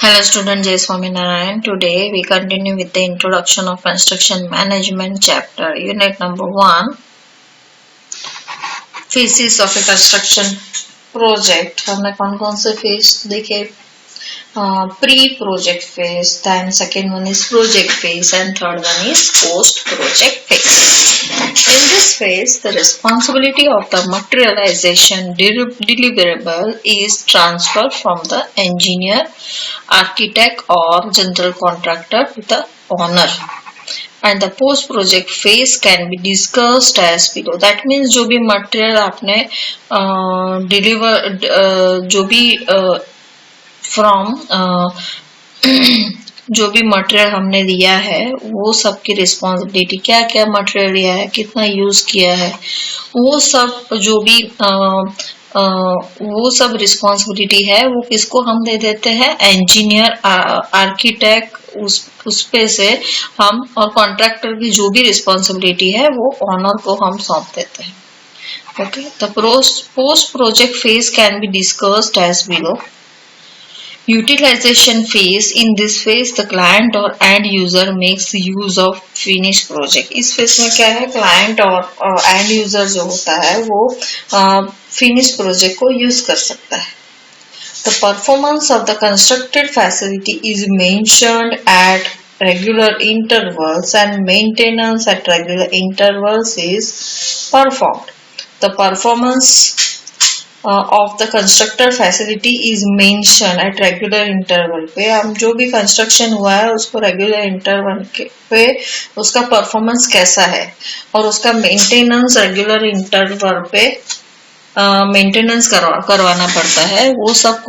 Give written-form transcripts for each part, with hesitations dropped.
Hello student, Jai Swaminarayan. Today we continue with the introduction of construction management chapter. Unit number 1, phases of a construction project. हमने कौन कौन से phase देखे? Pre-project phase, then second one is project phase, and third one is post-project phase. In this phase, the responsibility of the materialization deliverable is transferred from the engineer, architect or general contractor to the owner. And the post project phase can be discussed as below. That means जो भी material आपने deliver जो भी from जो भी material हमने लिया है वो सब की रिस्पॉन्सिबिलिटी, क्या क्या मटेरियल लिया है, कितना यूज किया है, वो सब जो भी वो सब रिस्पॉन्सिबिलिटी है वो किसको हम दे देते हैं, इंजीनियर, आर्किटेक्ट, उस पे से हम, और कॉन्ट्रैक्टर की जो भी रिस्पॉन्सिबिलिटी है वो ऑनर को हम सौंप देते हैं. Okay, the post project phase can be discussed as below. Utilization phase. In this phase, the client or end user makes use of finished project. इस phase में क्या है, client और end user जो होता है वो finished project को use कर सकता है. The performance of the constructed facility is mentioned at regular intervals and maintenance at regular intervals is performed. The performance of the constructed facility is mentioned at regular interval. पे हम जो भी construction हुआ है उसको रेगुलर इंटरवल पे उसका performance कैसा है और उसका मेंटेनेंस रेगुलर इंटरवल पे मेंटेनेंस करवाना पड़ता है. वो सब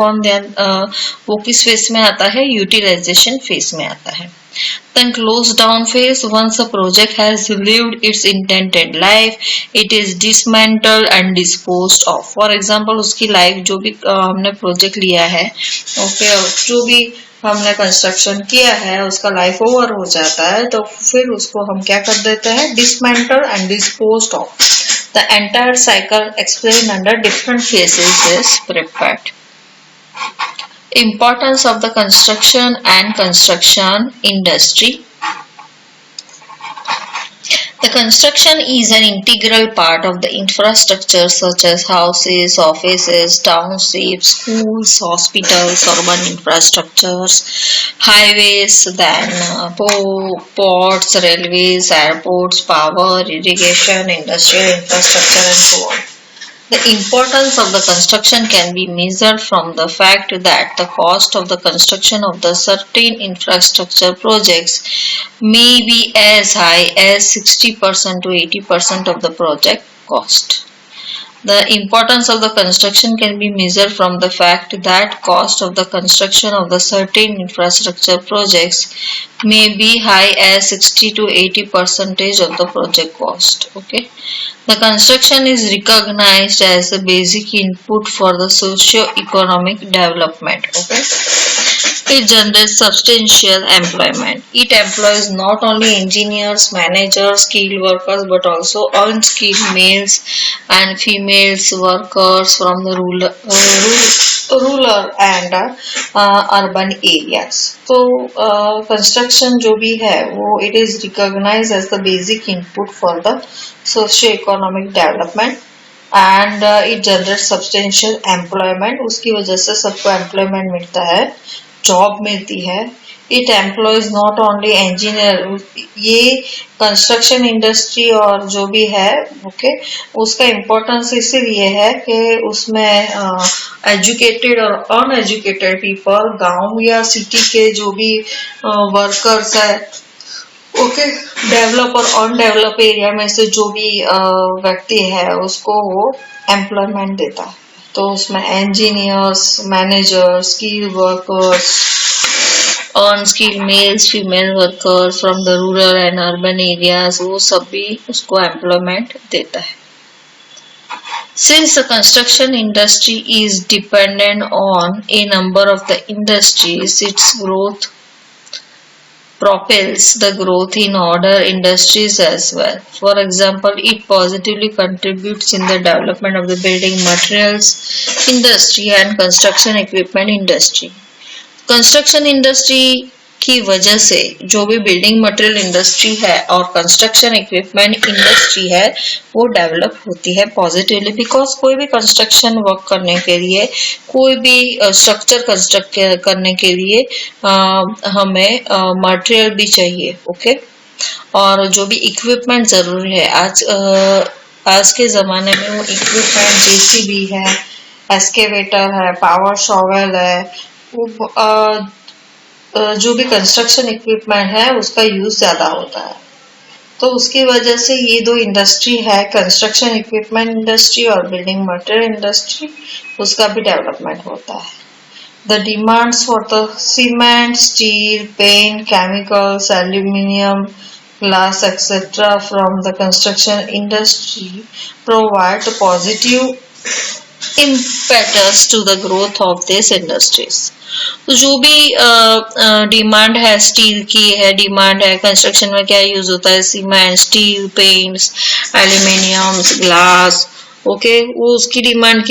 वो किस फेज में आता है, यूटिलाइजेशन फेज में आता है. Then close down phase. Once a project has lived its intended life, it is dismantled and disposed of. For example, उसकी लाइफ जो भी हमने प्रोजेक्ट लिया है, ओके, जो भी हमने कंस्ट्रक्शन किया है उसका लाइफ ओवर हो जाता है तो फिर उसको हम क्या कर देते हैं, dismantle and disposed of. The entire cycle explained under different phases is prepared. Importance of the construction and construction industry. The construction is an integral part of the infrastructure such as houses, offices, townships, schools, hospitals, urban infrastructures, highways, then ports, railways, airports, power, irrigation, industrial infrastructure, and so on. The importance of the construction can be measured from the fact that the cost of the construction of the certain infrastructure projects may be as high as 60% to 80% of the project cost. The importance of the construction can be measured from the fact that cost of the construction of the certain infrastructure projects may be high as 60 to 80% of the project cost. Okay. The construction is recognized as a basic input for the socio-economic development. Okay. It generates substantial employment. It employs not only engineers, managers, skilled workers, but also unskilled males and females workers from the rural and urban areas. So, construction जो भी है वो it is recognized as the basic input for the socio-economic development. And it generates substantial employment. उसकी वजह से सबको employment मिलता है, जॉब मिलती है. It employees not only engineer. ये कंस्ट्रक्शन इंडस्ट्री और जो भी है, ओके, उसका इम्पोर्टेंस इसीलिए है कि उसमें एजुकेटेड और अनएजुकेटेड पीपल, गांव या सिटी के जो भी वर्कर्स है, ओके, डेवलप और अनडेवलप एरिया में से जो भी व्यक्ति है उसको वो एम्प्लॉयमेंट देता है. तो उसमें engineers, managers, skill workers, unskilled males, female workers from the rural and urban areas, वो सब भी उसको एम्प्लॉयमेंट देता है. Since the construction industry is dependent on a number of the industries, its growth propels the growth in other industries as well. For example, it positively contributes in the development of the building materials industry and construction equipment industry. Construction industry की वजह से जो भी building material industry है और construction equipment industry है वो develop होती है पॉजिटिवली, बिकॉज कोई भी कंस्ट्रक्शन वर्क करने के लिए, कोई भी स्ट्रक्चर कंस्ट्रक्ट करने के लिए हमें मटेरियल भी चाहिए, ओके। और जो भी इक्विपमेंट जरूरी है आज के जमाने में वो इक्विपमेंट जेसीबी है, एक्सकेवेटर है, पावर शॉवेल है, वो जो भी कंस्ट्रक्शन इक्विपमेंट है उसका यूज ज्यादा होता है। तो उसकी वजह से ये दो इंडस्ट्री है, कंस्ट्रक्शन इक्विपमेंट इंडस्ट्री और बिल्डिंग मटेरियल इंडस्ट्री, उसका भी डेवलपमेंट होता है। The demands for the cement, steel, paint, chemicals, aluminium, glass, etc. from the construction industry provide positive impetus to the growth of these industries. तो जो भी demand है, steel की है, डिमांड है, कंस्ट्रक्शन में क्या यूज होता है, cement, steel, paints, aluminium, glass, okay, वो उसकी डिमांड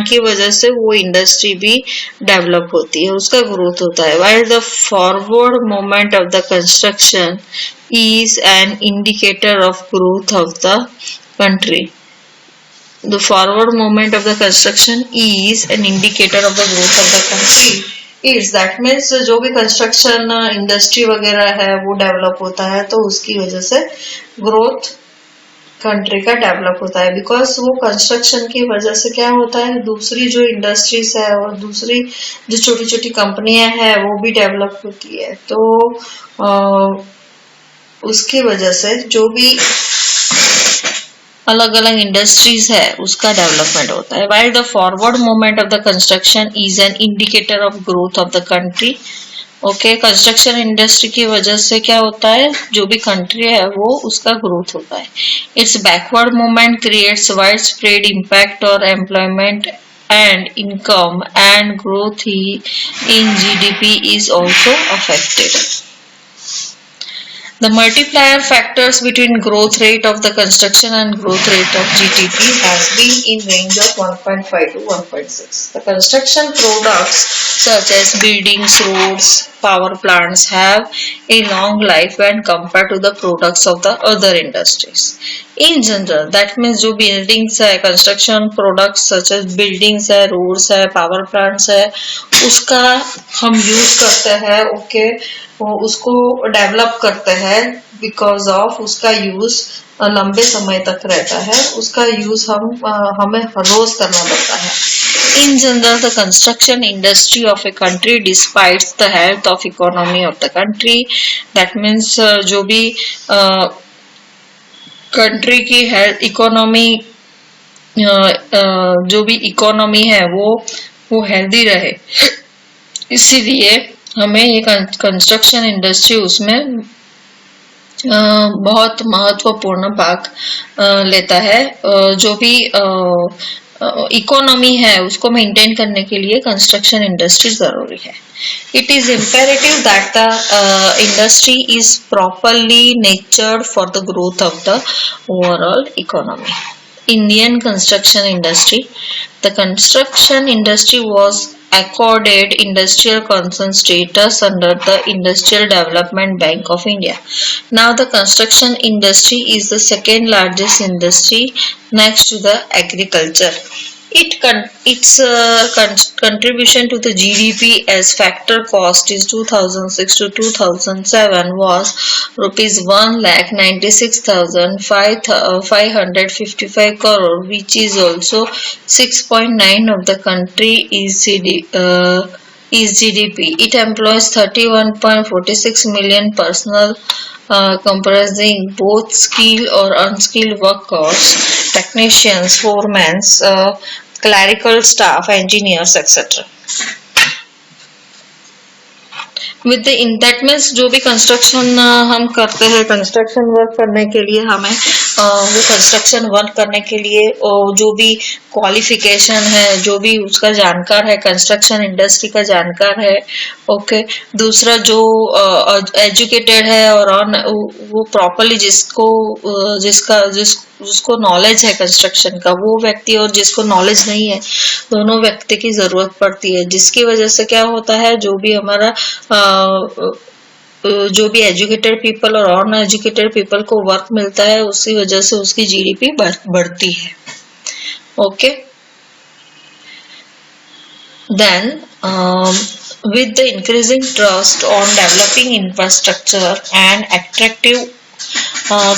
की वजह से वो इंडस्ट्री भी डेवलप होती है, उसका ग्रोथ होता है। While the forward moment of the construction is an indicator of growth of the country. The forward movement of the construction is an indicator of the growth of the country. Is that means जो भी construction industry वगैरह है वो develop होता है तो उसकी वजह से ग्रोथ कंट्री का डेवलप होता है, बिकॉज वो कंस्ट्रक्शन की वजह से क्या होता है, दूसरी जो इंडस्ट्रीज है और दूसरी जो छोटी छोटी कंपनियां हैं वो भी डेवलप होती है। तो उसकी वजह से जो भी अलग अलग इंडस्ट्रीज है उसका डेवलपमेंट होता है। While the forward movement of the construction is an indicator of growth of the country, okay. Construction industry की वजह से क्या होता है, जो भी कंट्री है वो उसका ग्रोथ होता है। It's backward movement creates wide spread impact और employment and income and growth in GDP is also affected. The multiplier factors between growth rate of the construction and growth rate of GDP has been in range of 1.5 to 1.6. The construction products such as buildings, roads, power plants have a long life when compared to the products of the other industries. In general, that means जो buildings है, construction products such as buildings है, roads है, power plants है, उसका हम use करते हैं, okay, उसको डेवलप करते हैं बिकॉज ऑफ उसका यूज लंबे समय तक रहता है, उसका यूज हमें हर रोज करना पड़ता है। In general the construction industry of a country despites the health of economy of the country, that means जो भी कंट्री की हेल्थ इकोनॉमी जो भी इकोनॉमी है वो हेल्दी रहे, इसीलिए हमें ये कंस्ट्रक्शन इंडस्ट्री उसमें बहुत महत्वपूर्ण भाग लेता है। जो भी इकोनॉमी है उसको मेंटेन करने के लिए कंस्ट्रक्शन इंडस्ट्री जरूरी है। It is imperative that the industry is properly नेचर्ड for the growth of the overall economy. Indian construction industry. The construction industry was accorded industrial concern status under the Industrial Development Bank of India. Now the construction industry is the second largest industry next to the agriculture. Its contribution to the GDP as factor cost is 2006 to 2007 was rupees 1,96,555 crore, which is also 6.9 of the country is GDP. It employs 31.46 million personnel comprising both skilled or unskilled workers, technicians, foremen, clerical staff, engineers, etc. With that means जो भी construction हम करते हैं, construction work करने के लिए हमें वो कंस्ट्रक्शन वर्क करने के लिए जो भी क्वालिफिकेशन है, जो भी उसका जानकार है, कंस्ट्रक्शन इंडस्ट्री का जानकार है, ओके। दूसरा जो एजुकेटेड है और वो प्रॉपरली जिसको नॉलेज है कंस्ट्रक्शन का, वो व्यक्ति, और जिसको नॉलेज नहीं है, दोनों व्यक्ति की जरूरत पड़ती है। जिसकी वजह से क्या होता है, जो भी हमारा जो भी एजुकेटेड पीपल और नॉन एजुकेटेड पीपल को वर्क मिलता है, उसी वजह से उसकी जीडीपी बढ़ती है, okay. Then with the increasing trust on developing infrastructure and attractive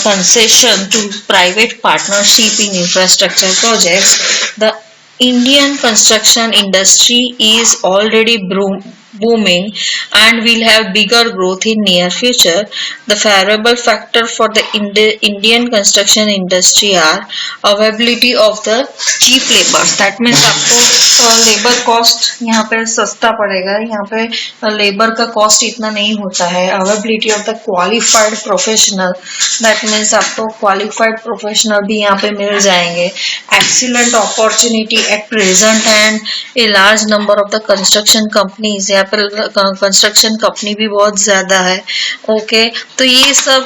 concession to private partnership in infrastructure projects, the Indian construction industry is already booming and will have bigger growth in near future. The favorable factor for the Indian construction industry are availability of the cheap labor. That means आपको labour cost यहाँ पे सस्ता पड़ेगा, यहाँ पे labour का cost इतना नहीं होता है। Availability of the qualified professional, that means आपको क्वालिफाइड प्रोफेशनल भी यहाँ पे मिल जाएंगे। Excellent opportunity at present and a large number of the construction companies, यहाँ पे कंस्ट्रक्शन कंपनी भी बहुत ज्यादा है, ओके। तो ये सब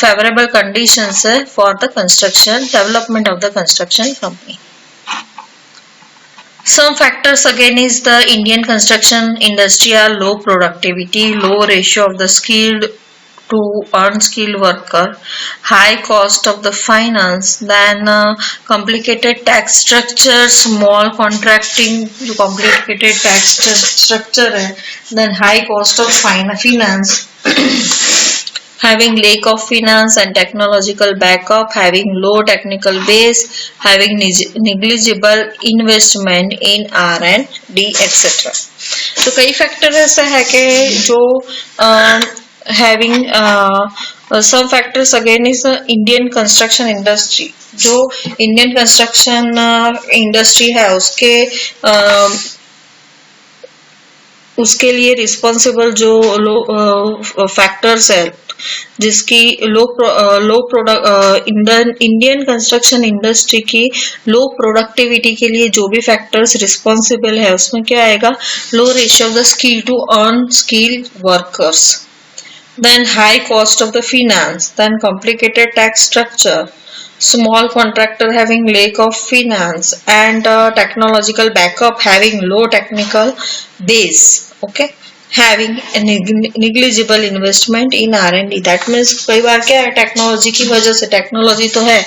फेवरेबल कंडीशंस है for the construction development of the construction company. Some factors again is the Indian construction industry are low productivity, low ratio of the skilled to unskilled worker, high cost of the finance, then complicated tax structure, small contracting जो complicated tax structure है, then high cost of finance, having lack of finance and technological backup, having low technical base, having negligible investment in R&D etc. तो कई factor ऐसा है कि जो having some factors again is Indian construction industry, जो Indian construction industry है उसके लिए रिस्पॉन्सिबल जो फैक्टर्स है, जिसकी इंडियन कंस्ट्रक्शन इंडस्ट्री की लो प्रोडक्टिविटी के लिए जो भी फैक्टर्स रिस्पॉन्सिबल है, उसमें क्या आएगा, low ratio of the skill to earn skill workers, then high cost of the finance, then complicated tax structure, small contractor having lack of finance, and technological backup, having low technical base, okay, having a negligible investment in R&D. That means कई बार क्या है, technology की वजह से, technology तो है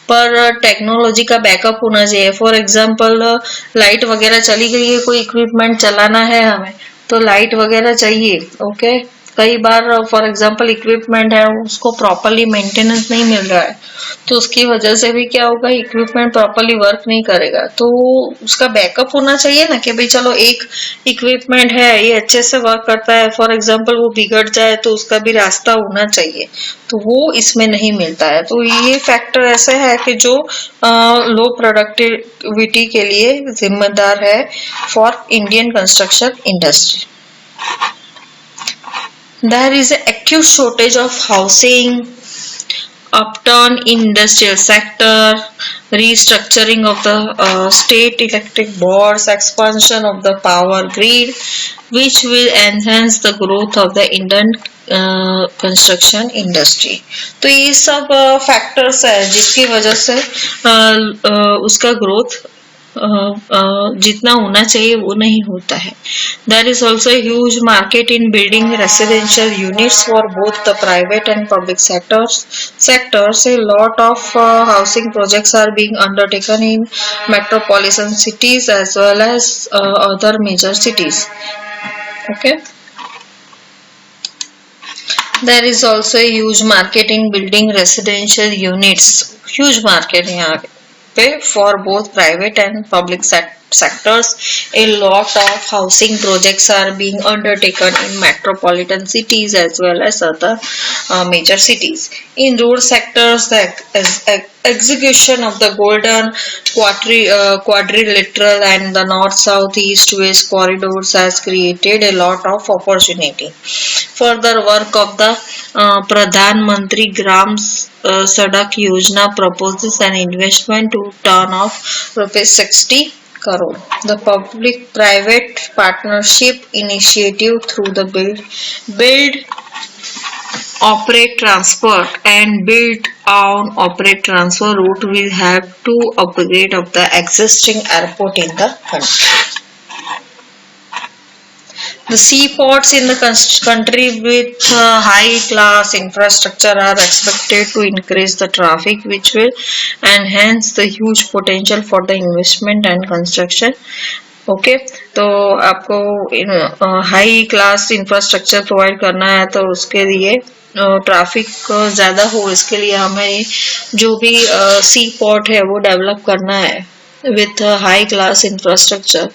पर technology का बैकअप होना चाहिए। फॉर एग्जांपल लाइट वगैरह चली गई है, कोई इक्विपमेंट चलाना है हमें, तो लाइट वगैरह चाहिए, ओके। कई बार फॉर एग्जांपल इक्विपमेंट है, उसको प्रॉपरली मेंटेनेंस नहीं मिल रहा है, तो उसकी वजह से भी क्या होगा, इक्विपमेंट प्रॉपरली वर्क नहीं करेगा। तो उसका बैकअप होना चाहिए ना, कि भाई चलो एक इक्विपमेंट है, ये अच्छे से वर्क करता है, फॉर एग्जांपल वो बिगड़ जाए तो उसका भी रास्ता होना चाहिए, तो वो इसमें नहीं मिलता है। तो ये फैक्टर ऐसे है कि जो लो प्रोडक्टिविटी के लिए जिम्मेदार है for Indian construction industry. There is an acute shortage of housing, upturn in industrial sector, restructuring of the state electric boards, expansion of the power grid, which will enhance the growth of the Indian construction industry. तो ये सब factors है जिसकी वजह से उसका growth जितना होना चाहिए वो नहीं होता है। There is also a huge market in building residential units for both the private and public sectors. A lot of housing projects are being undertaken in metropolitan cities as well as other major cities. Okay. There is also a huge market in building residential units. Huge market यहाँ पे for both private and public sectors. A lot of housing projects are being undertaken in metropolitan cities as well as other major cities. In rural sectors, the execution of the golden quadrilateral and the north south east west corridors has created a lot of opportunity. Further work of the Pradhan Mantri Gram Sadak Yojana proposes an investment to turn of rupees 60 crore. The public-private partnership initiative through the build operate transfer and build on operate transfer route will have to upgrade of the existing airport in the country. The seaports in the country with high class infrastructure are expected to increase the traffic, which will enhance the huge potential for the investment and construction. Okay तो आपको high class infrastructure provide करना है तो उसके लिए traffic ज़्यादा हो इसके लिए हमें जो भी सी पोर्ट है वो डेवलप करना है विथ हाई क्लास इंफ्रास्ट्रक्चर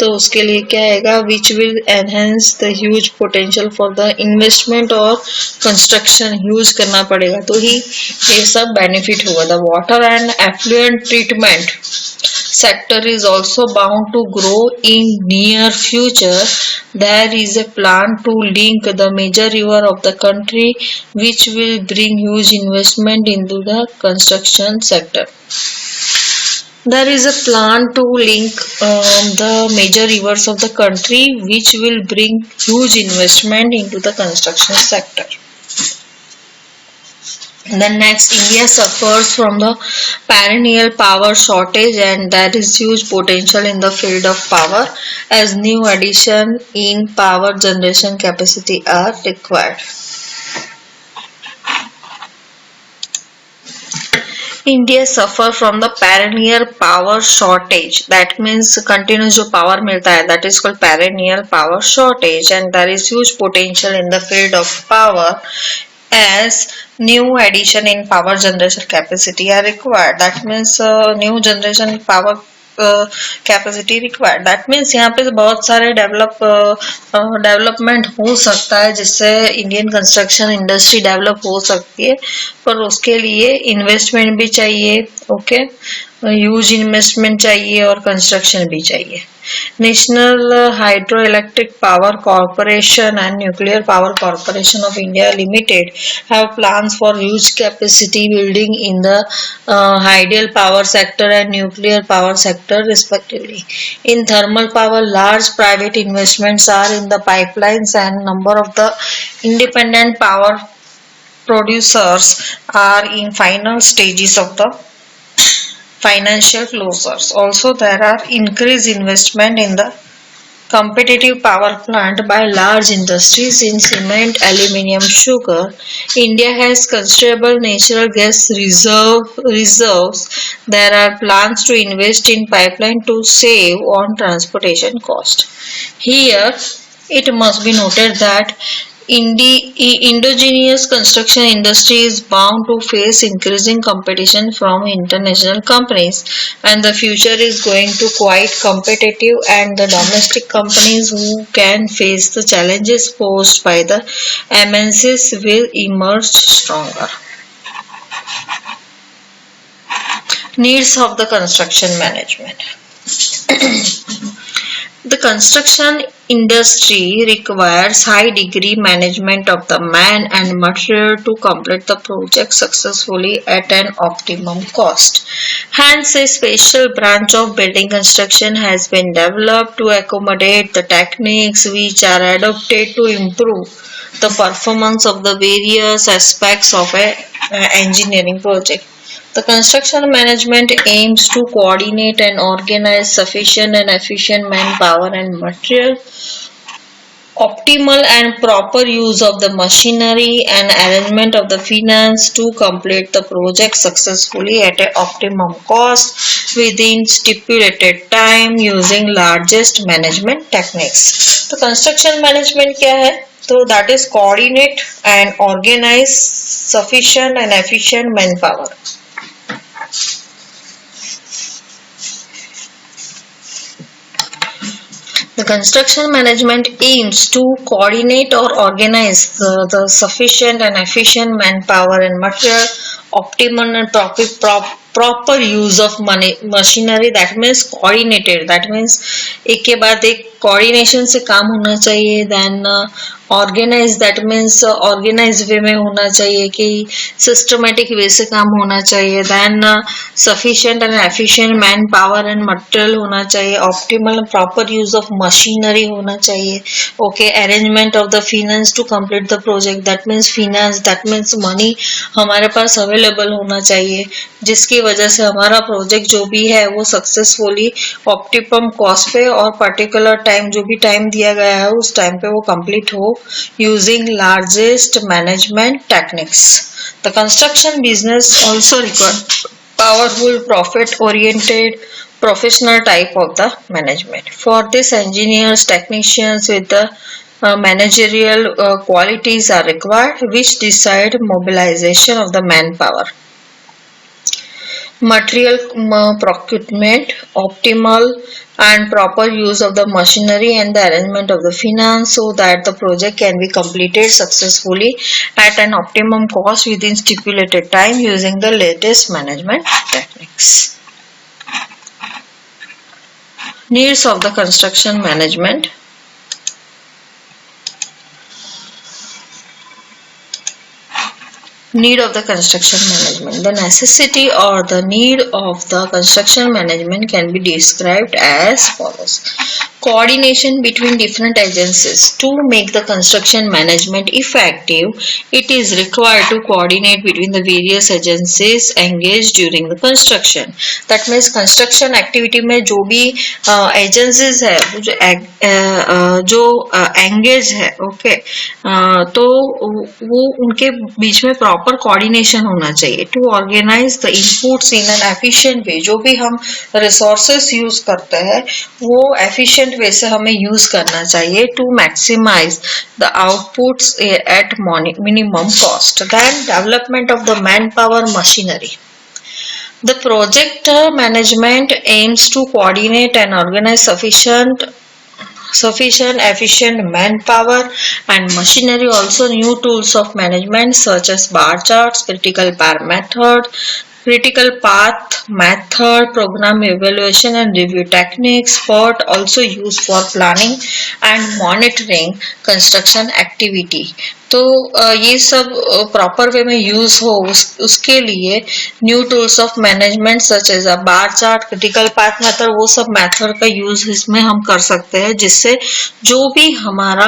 तो उसके लिए क्या आएगा which will enhance the huge potential for the investment और कंस्ट्रक्शन ह्यूज करना पड़ेगा तो ही ये सब बेनिफिट होगा. The water and effluent treatment sector is also bound to grow in near future. There is a plan to link the major river of the country which will bring huge investment into the construction sector. There is a plan to link the major rivers of the country which will bring huge investment into the construction sector. Then next, India suffers from the perennial power shortage and there is huge potential in the field of power as new addition in power generation capacity are required. India suffer from the perennial power shortage. That means continuous जो power मिलता है that is called perennial power shortage and there is huge potential in the field of power as new addition in power generation capacity are required. That means new generation power capacity required. That means यहाँ पे बहुत सारे development हो सकता है जिससे Indian construction industry develop हो सकती है पर उसके लिए इन्वेस्टमेंट भी चाहिए. ओके ह्यूज इन्वेस्टमेंट चाहिए और कंस्ट्रक्शन भी चाहिए. National Hydroelectric Power Corporation and Nuclear Power Corporation of India Limited have plans for huge capacity building in the hydel power sector and nuclear power sector respectively. In thermal power, large private investments are in the pipelines and number of the independent power producers are in final stages of the financial closures. Also, there are increased investment in the competitive power plant by large industries in cement, aluminium, sugar. India has considerable natural gas reserves. There are plans to invest in pipeline to save on transportation cost. Here, it must be noted that indigenous construction industry is bound to face increasing competition from international companies and the future is going to quite competitive and the domestic companies who can face the challenges posed by the MNCs will emerge stronger. Needs of the construction management. The construction industry requires high degree management of the man and material to complete the project successfully at an optimum cost. Hence, a special branch of building construction has been developed to accommodate the techniques which are adopted to improve the performance of the various aspects of an engineering project. The construction management aims to coordinate and organize sufficient and efficient manpower and material, optimal and proper use of the machinery and arrangement of the finance to complete the project successfully at an optimum cost within stipulated time using largest management techniques. तो construction management क्या है? So that is coordinate and organize sufficient and efficient manpower. The construction management aims to coordinate or organize the sufficient and efficient manpower and material, optimal and proper use of machinery. That means coordinated. That means एक के बाद एक coordination से काम होना चाहिए. Then organize, that means organized way में होना चाहिए कि systematic way से काम होना चाहिए. Then sufficient and efficient manpower and material होना चाहिए. Optimal and proper use of machinery होना चाहिए. Okay, arrangement of the finance to complete the project. That means finance, that means money हमारे पास available होना चाहिए, जिसकी वजह से हमारा प्रोजेक्ट जो भी है वो सक्सेसफुली ऑप्टिमम कॉस्ट पे और पर्टिकुलर टाइम, जो भी टाइम दिया गया है उस टाइम पे वो कंप्लीट हो, using largest management techniques. The construction business also require powerful profit oriented professional type of the management. For this, engineers, technicians with the managerial qualities are required, which decide mobilization of the manpower, material procurement, optimal and proper use of the machinery, and the arrangement of the finance so that the project can be completed successfully at an optimum cost within stipulated time using the latest management techniques. Needs of the construction management. Need of the construction management. The necessity or the need of the construction management can be described as follows. Coordination between different agencies. To make the construction management effective, it is required to coordinate between the various agencies engaged during the construction. That means construction activity में जो भी agencies है जो engage है, okay, तो वो उनके बीच में प्रॉपर कोऑर्डिनेशन होना चाहिए. To organise the inputs in an efficient way. जो भी हम रिसोर्सेस यूज करते हैं वो एफिशिएंट वे से हमें यूज करना चाहिए. To maximise the outputs at minimum cost. Then development of the manpower machinery. The project management aims to coordinate and organize sufficient efficient manpower and machinery. Also new tools of management such as bar charts, critical path method, program evaluation and review techniques, but also used for planning and monitoring construction activity. तो ये सब proper way में use हो उसके लिए new tools of management such as a bar chart, critical path method, वो सब method का यूज इसमें हम कर सकते हैं, जिससे जो भी हमारा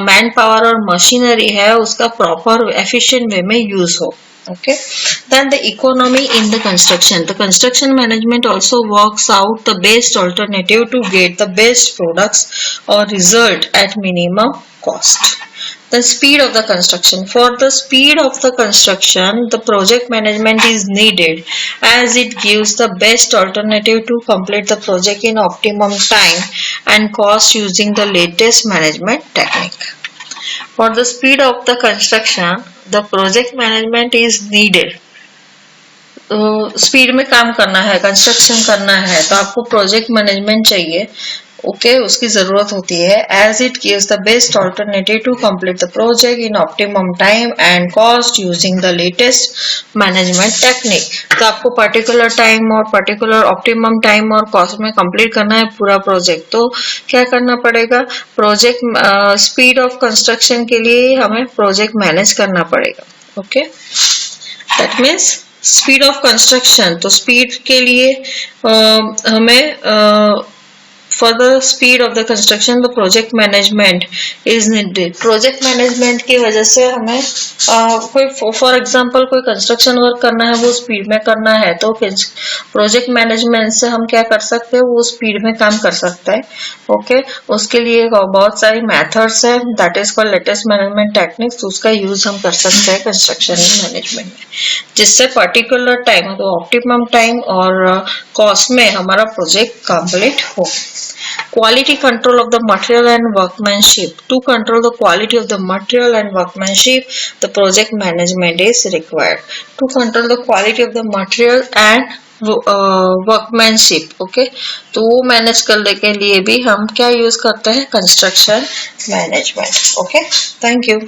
मैन पावर और मशीनरी है उसका प्रॉपर एफिशिएंट वे में यूज हो. Okay, then the economy in the construction. The construction management also works out the best alternative to get the best products or result at minimum cost. The speed of the construction. For the speed of the construction, the project management is needed as it gives the best alternative to complete the project in optimum time and cost using the latest management technique. For the speed of the construction, the project management is needed. Speed में काम करना है, construction करना है, तो आपको project management चाहिए. Okay, उसकी जरूरत होती है as it gives the best alternative to complete the project in optimum time and cost using the latest management technique. तो आपको पर्टिकुलर टाइम और पर्टिकुलर ऑप्टिमम टाइम और कॉस्ट में कंप्लीट करना है पूरा प्रोजेक्ट. तो क्या करना पड़ेगा, प्रोजेक्ट स्पीड ऑफ कंस्ट्रक्शन के लिए हमें प्रोजेक्ट मैनेज करना पड़ेगा. Okay, that means speed of construction. तो स्पीड के लिए हमें for the speed of the construction the project management is needed. Project management की वजह से हमें कोई फॉर एग्जांपल कोई कंस्ट्रक्शन वर्क करना है, वो स्पीड में करना है, तो प्रोजेक्ट मैनेजमेंट से हम क्या कर सकते हैं, वो स्पीड में काम कर सकते हैं. ओके, उसके लिए बहुत सारी मेथड्स है, that is called latest management techniques. उसका यूज हम कर सकते हैं कंस्ट्रक्शन मैनेजमेंट में, जिससे पर्टिकुलर टाइम, तो ऑप्टिमम टाइम और कॉस्ट में हमारा प्रोजेक्ट कंप्लीट हो. Quality control of the material and workmanship. To control the quality of the material and workmanship, the project management is required. To control the quality of the material and workmanship. Okay, तो वो manage करने के लिए भी हम क्या use करते हैं, construction management. Okay, thank you.